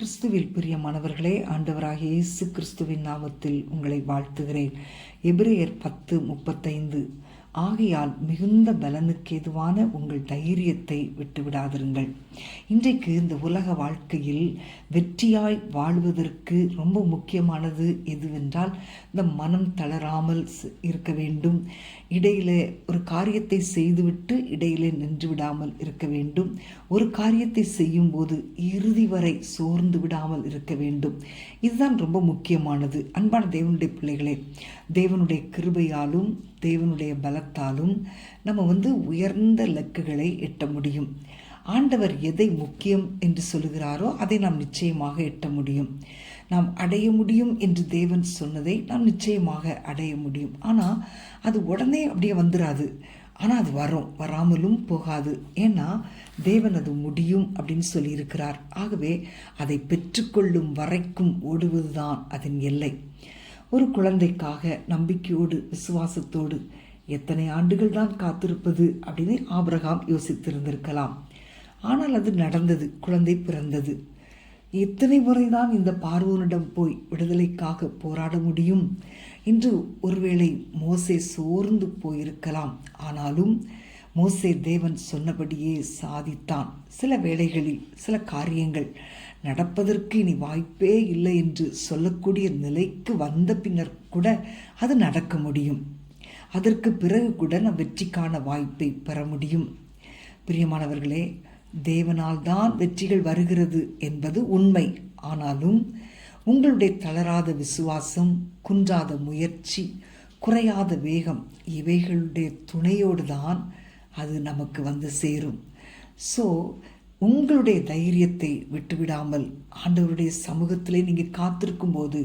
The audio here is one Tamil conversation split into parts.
கிறிஸ்துவில் பிரியமானவர்களே, ஆண்டவராகிய இயேசு கிறிஸ்துவின் நாமத்தில் உங்களை வாழ்த்துகிறேன். எபிரேயர் 10:35 ஆகையால் மிகுந்த பலனுக்கு ஏதுவான உங்கள் தைரியத்தை விட்டுவிடாதிருங்கள். இன்றைக்கு இந்த உலக வாழ்க்கையில் வெற்றியாய் வாழ்வதற்கு ரொம்ப முக்கியமானது எதுவென்றால், இந்த மனம் தளராமல் இருக்க வேண்டும். இடையிலே ஒரு காரியத்தை செய்துவிட்டு இடையிலே நின்று விடாமல் இருக்க வேண்டும். ஒரு காரியத்தை செய்யும் போது இறுதி வரை சோர்ந்து விடாமல் இருக்க வேண்டும். இதுதான் ரொம்ப முக்கியமானது. அன்பான தேவனுடைய பிள்ளைகளே, தேவனுடைய கிருபையாலும் தேவனுடைய பலத்தாலும் நம்ம உயர்ந்த இலக்குகளை எட்ட முடியும். ஆண்டவர் எதை முக்கியம் என்று சொல்லுகிறாரோ அதை நாம் நிச்சயமாக எட்ட முடியும். நாம் அடைய முடியும் என்று தேவன் சொன்னதை நாம் நிச்சயமாக அடைய முடியும். ஆனால் அது உடனே அப்படியே வந்துடாது. ஆனால் அது வராமலும் போகாது. ஏன்னா தேவன் அது முடியும் அப்படின்னு சொல்லியிருக்கிறார். ஆகவே அதை பெற்றுக்கொள்ளும் வரைக்கும் ஓடுவதுதான் அதன் எல்லை. ஒரு குழந்தைக்காக நம்பிக்கையோடு விசுவாசத்தோடு எத்தனை ஆண்டுகள் தான் காத்திருப்பது அப்படின்னு ஆபிரகாம் யோசித்திருந்திருக்கலாம். ஆனால் அது நடந்தது. குழந்தை பிறந்தது. எத்தனை முறைதான் இந்த பார்வோனிடம் போய் விடுதலைக்காக போராட முடியும் என்று ஒருவேளை மோசே சோர்ந்து போயிருக்கலாம். ஆனாலும் மோசே தேவன் சொன்னபடியே சாதித்தான். சில வேளைகளில் சில காரியங்கள் நடப்பதற்கு இனி வாய்ப்பே இல்லை என்று சொல்லக்கூடிய நிலைக்கு வந்த பின்னர் கூட அது நடக்க முடியும். அதற்கு பிறகு கூட நம் வெற்றிக்கான வாய்ப்பை பெற முடியும். பிரியமானவர்களே, தேவனால் தான் வெற்றிகள் வருகிறது என்பது உண்மை. ஆனாலும் உங்களுடைய தளராத விசுவாசம், குன்றாத முயற்சி, குறையாத வேகம் இவைகளுடைய துணையோடு தான் அது நமக்கு சேரும். ஸோ உங்களுடைய தைரியத்தை விட்டுவிடாமல் ஆண்டவருடைய சமூகத்திலே நீங்கள் காத்திருக்கும் போது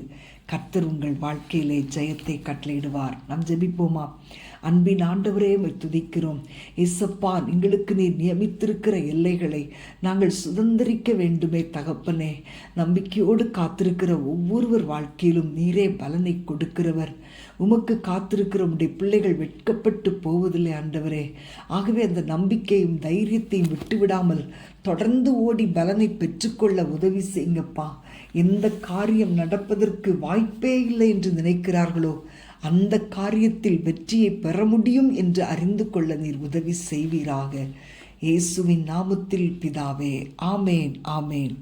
கர்த்தர் உங்கள் வாழ்க்கையிலே ஜெயத்தை கட்டளையிடுவார். நாம் ஜெபிப்போமா? அன்பின் ஆண்டவரே, துதிக்கிறோம். இயேசப்பா, எங்களுக்கு நீர் நியமித்திருக்கிற எல்லைகளை நாங்கள் சுதந்திரிக்க வேண்டுமே தகப்பனே. நம்பிக்கையோடு காத்திருக்கிற ஒவ்வொருவர் வாழ்க்கையிலும் நீரே பலனை கொடுக்கிறவர். உமக்கு காத்திருக்கிற உடைய பிள்ளைகள் வெட்கப்பட்டு போவதில்லை ஆண்டவரே. ஆகவே அந்த நம்பிக்கையும் தைரியத்தையும் விட்டுவிடாமல் தொடர்ந்து ஓடி பலனை பெற்றுக்கொள்ள உதவி செய்யுங்கப்பா. எந்த காரியம் நடப்பதற்கு வாய்ப்பே இல்லை என்று நினைக்கிறார்களோ அந்த காரியத்தில் வெற்றியை பெற முடியும் என்று அறிந்து கொள்ள நீர் உதவி செய்வீராக. இயேசுவின் நாமத்தில் பிதாவே, ஆமேன், ஆமேன்.